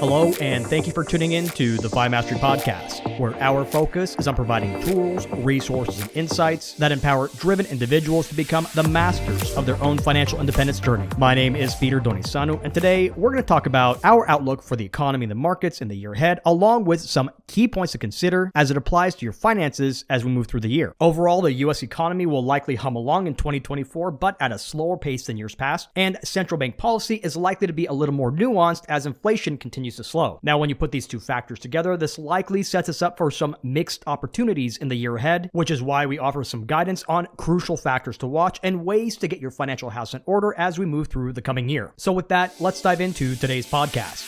Hello, and thank you for tuning in to the Fi Mastery Podcast, where our focus is on providing tools, resources, and insights that empower driven individuals to become the masters of their own financial independence journey. My name is Peter Donisanu, and today we're going to talk about our outlook for the economy and the markets in the year ahead, along with some key points to consider as it applies to your finances as we move through the year. Overall, the U.S. economy will likely hum along in 2024, but at a slower pace than years past, and central bank policy is likely to be a little more nuanced as inflation continues to slow. Now, when you put these two factors together, this likely sets us up for some mixed opportunities in the year ahead, which is why we offer some guidance on crucial factors to watch and ways to get your financial house in order as we move through the coming year. So with that, let's dive into today's podcast.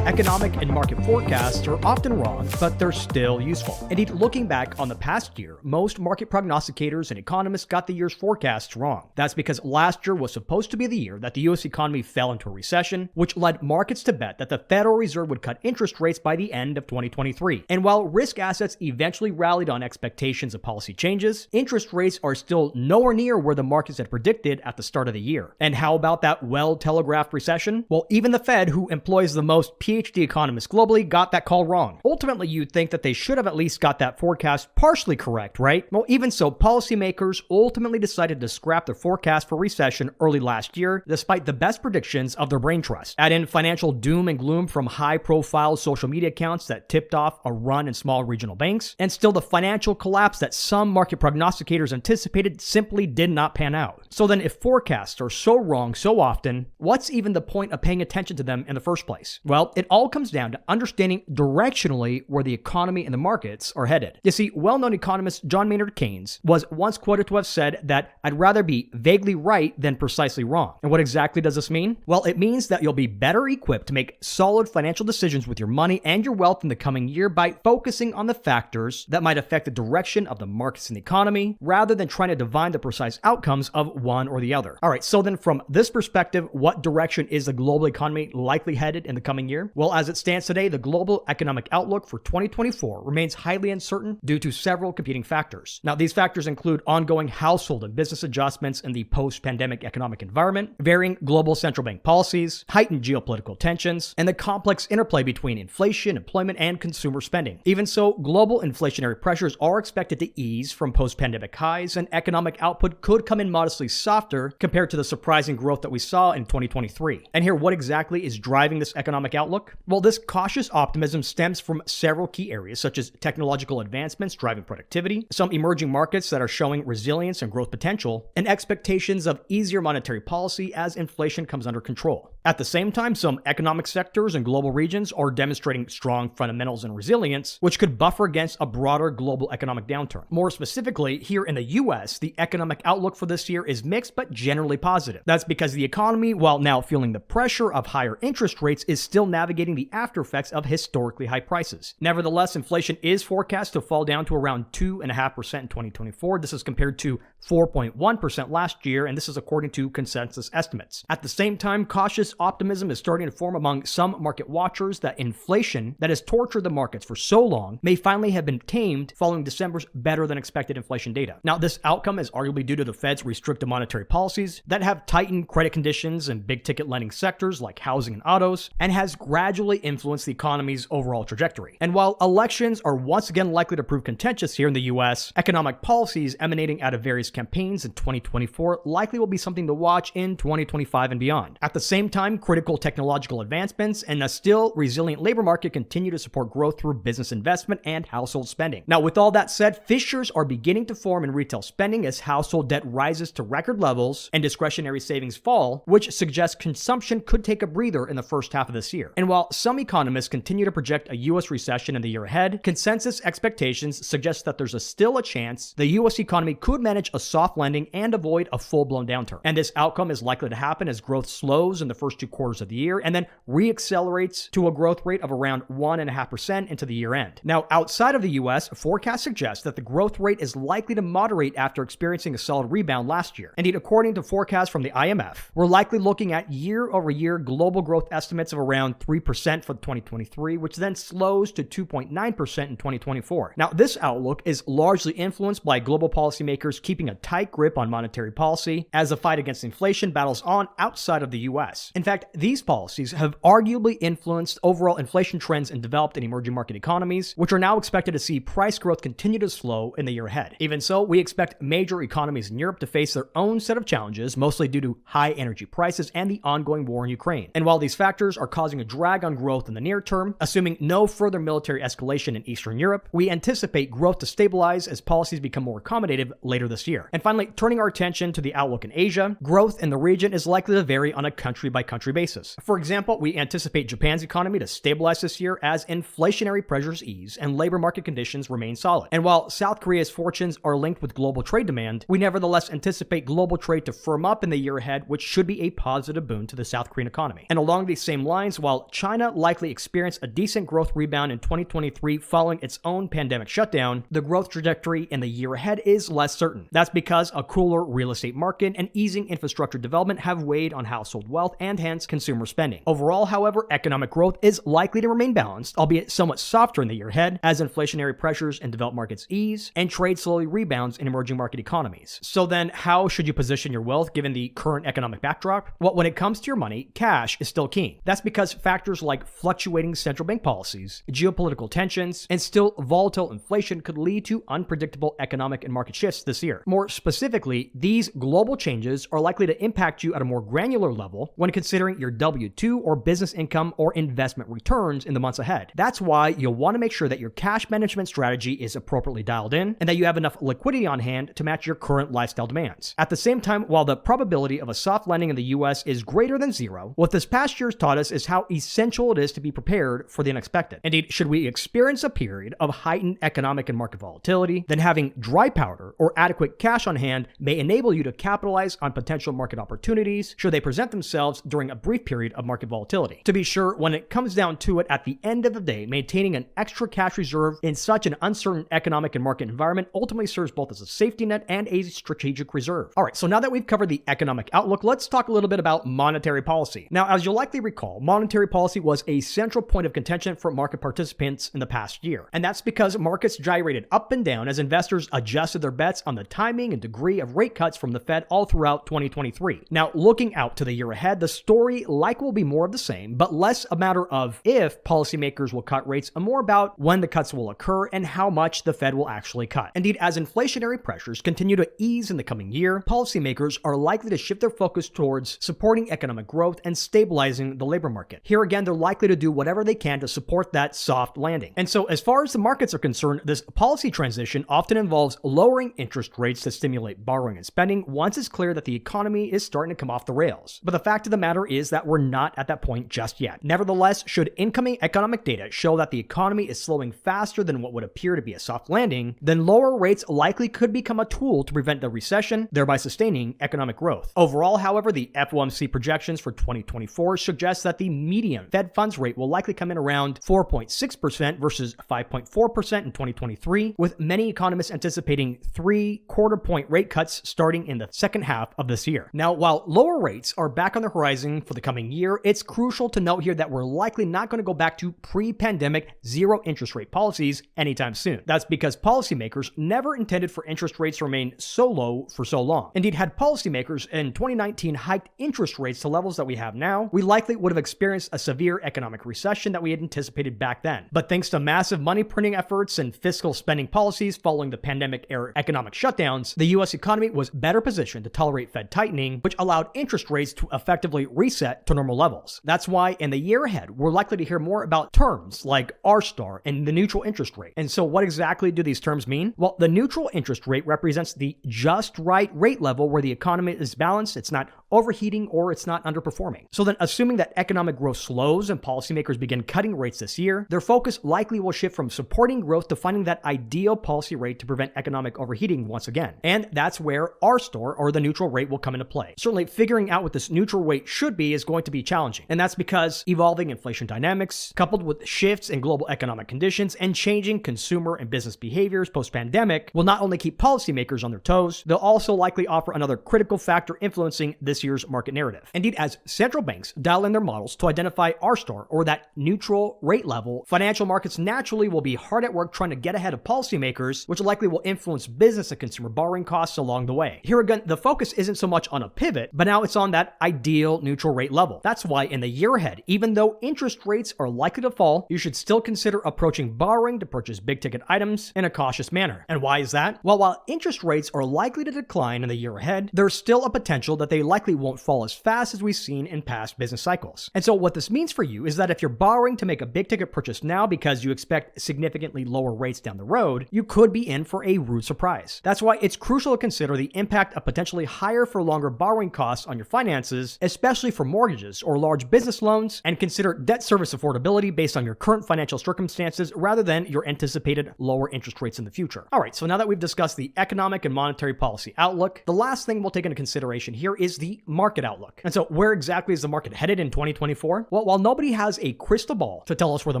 Economic and market forecasts are often wrong, but they're still useful. Indeed, looking back on the past year, most market prognosticators and economists got the year's forecasts wrong. That's because last year was supposed to be the year that the U.S. economy fell into a recession, which led markets to bet that the Federal Reserve would cut interest rates by the end of 2023. And while risk assets eventually rallied on expectations of policy changes, interest rates are still nowhere near where the markets had predicted at the start of the year. And how about that well-telegraphed recession? Well, even the Fed, who employs the most Ph.D. economists globally, got that call wrong. Ultimately, you'd think that they should have at least got that forecast partially correct, right? Well, even so, policymakers ultimately decided to scrap their forecast for recession early last year, despite the best predictions of their brain trust. Add in financial doom and gloom from high-profile social media accounts that tipped off a run in small regional banks, and still the financial collapse that some market prognosticators anticipated simply did not pan out. So then, if forecasts are so wrong so often, what's even the point of paying attention to them in the first place? Well, it all comes down to understanding directionally where the economy and the markets are headed. You see, well-known economist John Maynard Keynes was once quoted to have said that I'd rather be vaguely right than precisely wrong. And what exactly does this mean? Well, it means that you'll be better equipped to make solid financial decisions with your money and your wealth in the coming year by focusing on the factors that might affect the direction of the markets and the economy, rather than trying to divine the precise outcomes of one or the other. All right, so then from this perspective, what direction is the global economy likely headed in the coming year? Well, as it stands today, the global economic outlook for 2024 remains highly uncertain due to several competing factors. Now, these factors include ongoing household and business adjustments in the post-pandemic economic environment, varying global central bank policies, heightened geopolitical tensions, and the complex interplay between inflation, employment, and consumer spending. Even so, global inflationary pressures are expected to ease from post-pandemic highs, and economic output could come in modestly softer compared to the surprising growth that we saw in 2023. And here, what exactly is driving this economic outlook? Well, this cautious optimism stems from several key areas, such as technological advancements driving productivity, some emerging markets that are showing resilience and growth potential, and expectations of easier monetary policy as inflation comes under control. At the same time, some economic sectors and global regions are demonstrating strong fundamentals and resilience, which could buffer against a broader global economic downturn. More specifically, here in the U.S., the economic outlook for this year is mixed but generally positive. That's because the economy, while now feeling the pressure of higher interest rates, is still navigating the after effects of historically high prices. Nevertheless, inflation is forecast to fall down to around 2.5% in 2024. This is compared to 4.1% last year, and this is according to consensus estimates. At the same time, cautious optimism is starting to form among some market watchers that inflation that has tortured the markets for so long may finally have been tamed following December's better than expected inflation data. Now, this outcome is arguably due to the Fed's restrictive monetary policies that have tightened credit conditions in big ticket lending sectors like housing and autos, and has gradually influenced the economy's overall trajectory. And while elections are once again likely to prove contentious here in the U.S., economic policies emanating out of various campaigns in 2024 likely will be something to watch in 2025 and beyond. At the same time, critical technological advancements and a still resilient labor market continue to support growth through business investment and household spending. Now, with all that said, fissures are beginning to form in retail spending as household debt rises to record levels and discretionary savings fall, which suggests consumption could take a breather in the first half of this year. And while some economists continue to project a U.S. recession in the year ahead, consensus expectations suggest that there's still a chance the U.S. economy could manage a soft landing and avoid a full-blown downturn. And this outcome is likely to happen as growth slows in the first two quarters of the year and then re-accelerates to a growth rate of around 1.5% into the year end. Now, outside of the U.S., forecasts suggest that the growth rate is likely to moderate after experiencing a solid rebound last year. Indeed, according to forecasts from the IMF, we're likely looking at year-over-year global growth estimates of around 3% for 2023, which then slows to 2.9% in 2024. Now, this outlook is largely influenced by global policymakers keeping a a tight grip on monetary policy as the fight against inflation battles on outside of the US. In fact, these policies have arguably influenced overall inflation trends in developed and emerging market economies, which are now expected to see price growth continue to slow in the year ahead. Even so, we expect major economies in Europe to face their own set of challenges, mostly due to high energy prices and the ongoing war in Ukraine. And while these factors are causing a drag on growth in the near term, assuming no further military escalation in Eastern Europe, we anticipate growth to stabilize as policies become more accommodative later this year. And finally, turning our attention to the outlook in Asia, growth in the region is likely to vary on a country-by-country basis. For example, we anticipate Japan's economy to stabilize this year as inflationary pressures ease and labor market conditions remain solid. And while South Korea's fortunes are linked with global trade demand, we nevertheless anticipate global trade to firm up in the year ahead, which should be a positive boon to the South Korean economy. And along these same lines, while China likely experienced a decent growth rebound in 2023 following its own pandemic shutdown, the growth trajectory in the year ahead is less certain. That's because a cooler real estate market and easing infrastructure development have weighed on household wealth and hence consumer spending. Overall, however, economic growth is likely to remain balanced, albeit somewhat softer in the year ahead, as inflationary pressures in developed markets ease and trade slowly rebounds in emerging market economies. So then, how should you position your wealth given the current economic backdrop? Well, when it comes to your money, cash is still king. That's because factors like fluctuating central bank policies, geopolitical tensions, and still volatile inflation could lead to unpredictable economic and market shifts this year. More specifically, these global changes are likely to impact you at a more granular level when considering your W-2 or business income or investment returns in the months ahead. That's why you'll want to make sure that your cash management strategy is appropriately dialed in and that you have enough liquidity on hand to match your current lifestyle demands. At the same time, while the probability of a soft landing in the US is greater than zero, what this past year's taught us is how essential it is to be prepared for the unexpected. Indeed, should we experience a period of heightened economic and market volatility, then having dry powder or adequate cash on hand may enable you to capitalize on potential market opportunities should they present themselves during a brief period of market volatility. To be sure, when it comes down to it, at the end of the day, maintaining an extra cash reserve in such an uncertain economic and market environment ultimately serves both as a safety net and a strategic reserve. All right, so now that we've covered the economic outlook, let's talk a little bit about monetary policy. Now, as you'll likely recall, monetary policy was a central point of contention for market participants in the past year. And that's because markets gyrated up and down as investors adjusted their bets on the timing and degree of rate cuts from the Fed all throughout 2023. Now, looking out to the year ahead, the story likely will be more of the same, but less a matter of if policymakers will cut rates and more about when the cuts will occur and how much the Fed will actually cut. Indeed, as inflationary pressures continue to ease in the coming year, policymakers are likely to shift their focus towards supporting economic growth and stabilizing the labor market. Here again, they're likely to do whatever they can to support that soft landing. And so as far as the markets are concerned, this policy transition often involves lowering interest rates to stimulate borrowing and spending once it's clear that the economy is starting to come off the rails. But the fact of the matter is that we're not at that point just yet. Nevertheless, should incoming economic data show that the economy is slowing faster than what would appear to be a soft landing, then lower rates likely could become a tool to prevent the recession, thereby sustaining economic growth. Overall, however, the FOMC projections for 2024 suggest that the median Fed funds rate will likely come in around 4.6% versus 5.4% in 2023, with many economists anticipating 3 quarter-point rate cuts starting in the second half of this year. Now, while lower rates are back on the horizon for the coming year, it's crucial to note here that we're likely not going to go back to pre-pandemic zero interest rate policies anytime soon. That's because policymakers never intended for interest rates to remain so low for so long. Indeed, had policymakers in 2019 hiked interest rates to levels that we have now, we likely would have experienced a severe economic recession that we had anticipated back then. But thanks to massive money printing efforts and fiscal spending policies following the pandemic-era economic shutdowns, the U.S. economy was better positioned to tolerate Fed tightening, which allowed interest rates to effectively reset to normal levels. That's why in the year ahead, we're likely to hear more about terms like R-star and the neutral interest rate. And so what exactly do these terms mean? Well, the neutral interest rate represents the just right rate level where the economy is balanced, it's not overheating, or it's not underperforming. So then, assuming that economic growth slows and policymakers begin cutting rates this year, their focus likely will shift from supporting growth to finding that ideal policy rate to prevent economic overheating once again. And that's where R-star, or the neutral rate, will come into play. Certainly, figuring out what this neutral rate should be is going to be challenging. And that's because evolving inflation dynamics, coupled with shifts in global economic conditions and changing consumer and business behaviors post-pandemic, will not only keep policymakers on their toes, they'll also likely offer another critical factor influencing this year's market narrative. Indeed, as central banks dial in their models to identify R-star, or that neutral rate level, financial markets naturally will be hard at work trying to get ahead of policymakers, which likely will influence business and consumer borrowing costs along the way. Here again, the focus isn't so much on a pivot, but now it's on that ideal neutral rate level. That's why in the year ahead, even though interest rates are likely to fall, you should still consider approaching borrowing to purchase big ticket items in a cautious manner. And why is that? Well, while interest rates are likely to decline in the year ahead, there's still a potential that they likely won't fall as fast as we've seen in past business cycles. And so what this means for you is that if you're borrowing to make a big ticket purchase now because you expect significantly lower rates down the road, you could be in for a rude surprise. That's why it's crucial to consider the impact of potentially higher for longer borrowing costs on your finances, especially for mortgages or large business loans, and consider debt service affordability based on your current financial circumstances rather than your anticipated lower interest rates in the future. All right, so now that we've discussed the economic and monetary policy outlook, the last thing we'll take into consideration here is the market outlook. And so where exactly is the market headed in 2024? Well, while nobody has a crystal ball to tell us where the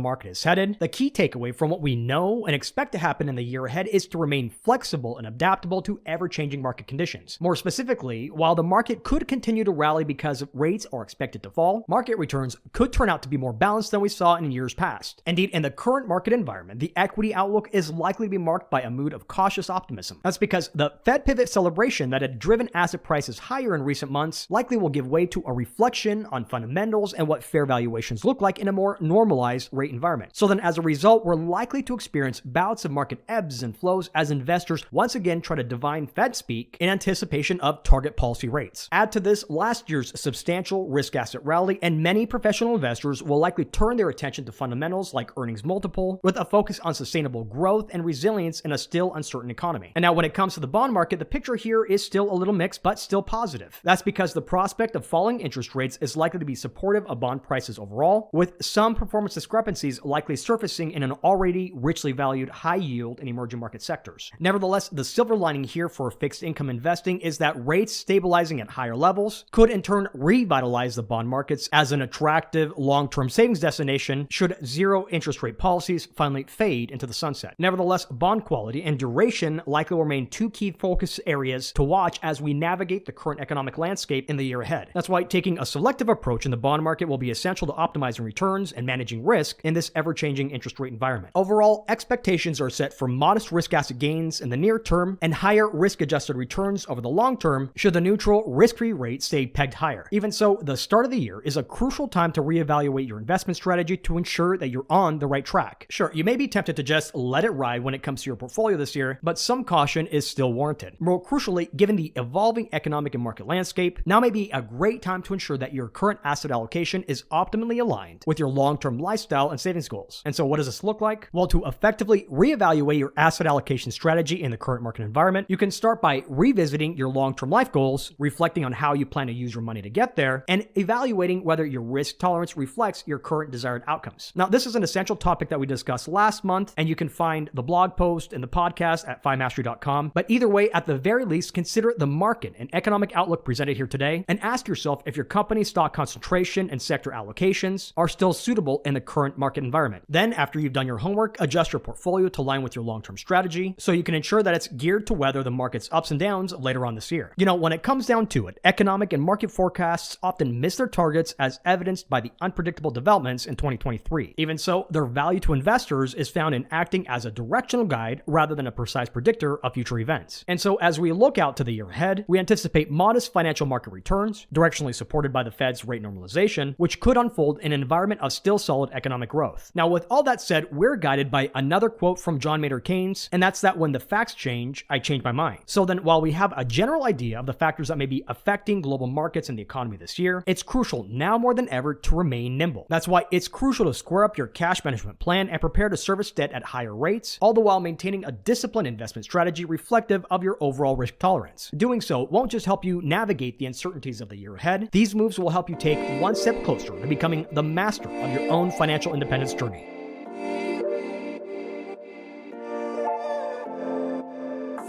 market is headed, the key takeaway from what we know and expect to happen in the year ahead is to remain flexible and adaptable to ever-changing market conditions. More specifically, while the market could continue to rally because rates are expected to fall, market returns could turn out to be more balanced than we saw in years past. Indeed, in the current market environment, the equity outlook is likely to be marked by a mood of cautious optimism. That's because the Fed pivot celebration that had driven asset prices higher in recent months likely will give way to a reflection on fundamentals and what fair valuations look like in a more normalized rate environment. So then as a result, we're likely to experience bouts of market ebbs and flows as investors once again try to divine Fed speak in anticipation of target policy rates. Add to this last year's substantial risk asset rally, and many professional investors will likely turn their attention to fundamentals like earnings multiple, with a focus on sustainable growth and resilience in a still uncertain economy. And now when it comes to the bond market, the picture here is still a little mixed, but still positive. That's because the prospect of falling interest rates is likely to be supportive of bond prices overall, with some performance discrepancies likely surfacing in an already richly valued high yield and emerging market sectors. Nevertheless, the silver lining here for fixed income investing is that rates stabilizing at higher levels could in turn revitalize the bond markets as an attractive long-term savings destination should zero interest rate policies finally fade into the sunset. Nevertheless, bond quality and duration likely will remain two key focus areas to watch as we navigate the current economic landscape in the year ahead. That's why taking a selective approach in the bond market will be essential to optimizing returns and managing risk in this ever-changing interest rate environment. Overall, expectations are set for modest risk asset gains in the near term and higher risk-adjusted returns over the long term should the neutral risk-free rate stay pegged higher. Even so, the start of the year is a crucial time to reevaluate your investment strategy to ensure that you're on the right track. Sure, you may be tempted to just let it ride when it comes to your portfolio this year, but some caution is still warranted. More crucially, given the evolving economic and market landscape, now may be a great time to ensure that your current asset allocation is optimally aligned with your long-term lifestyle and savings goals. And so what does this look like? Well, to effectively reevaluate your asset allocation strategy in the current market environment, you can start by revisiting your long-term life goals, reflecting on how you plan to use your money to get there, and evaluating whether your risk tolerance reflects your current desired outcomes. Now, this is an essential topic that we discussed last month, and you can find the blog post and the podcast at FiMastery.com. But either way, at the very least, consider the market and economic outlook presented here today, and ask yourself if your company's stock concentration and sector allocations are still suitable in the current market environment. Then, after you've done your homework, adjust your portfolio to align with your long-term strategy so you can ensure that it's geared to weather the market's ups and downs later on this year. You know, when it comes down to it, economic and market forecasts often miss their targets as evidenced by the unpredictable developments in 2023. Even so, their value to investors is found in acting as a directional guide rather than a precise predictor of future events. And so as we look out to the year ahead, we anticipate modest financial market returns, directionally supported by the Fed's rate normalization, which could unfold in an environment of still solid economic growth. Now, with all that said, we're guided by another quote from John Maynard Keynes, and that's that when the facts change, I change my mind. So then, while we have a general idea of the factors that may be affecting global markets and the economy this year, it's crucial now more than ever to remain nimble. That's why it's crucial to square up your cash management plan and prepare to service debt at higher rates, all the while maintaining a disciplined investment strategy reflective of your overall risk tolerance. Doing so won't just help you navigate the uncertainties of the year ahead. These moves will help you take one step closer to becoming the master of your own financial independence journey.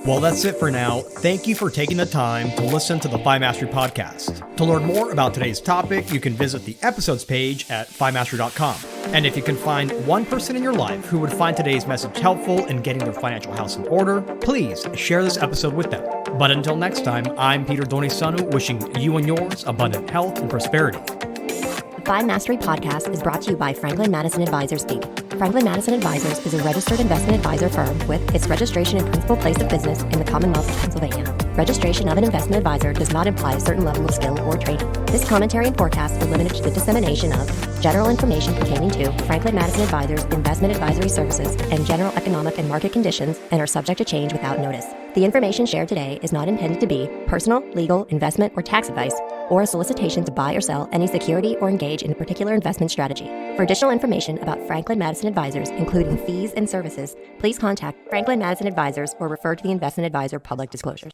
Well, that's it for now. Thank you for taking the time to listen to the FiMastery podcast. To learn more about today's topic, you can visit the episodes page at FiMastery.com. And if you can find one person in your life who would find today's message helpful in getting their financial house in order, please share this episode with them. But until next time, I'm Peter Donisanu, wishing you and yours abundant health and prosperity. The FiMastery podcast is brought to you by Franklin Madison Advisors, Inc. Franklin Madison Advisors is a registered investment advisor firm with its registration and principal place of business in the Commonwealth of Pennsylvania. Registration of an investment advisor does not imply a certain level of skill or training. This commentary and forecast are limited to the dissemination of general information pertaining to Franklin Madison Advisors' investment advisory services and general economic and market conditions and are subject to change without notice. The information shared today is not intended to be personal, legal, investment, or tax advice, or a solicitation to buy or sell any security or engage in a particular investment strategy. For additional information about Franklin Madison Advisors, including fees and services, please contact Franklin Madison Advisors or refer to the investment advisor public disclosures.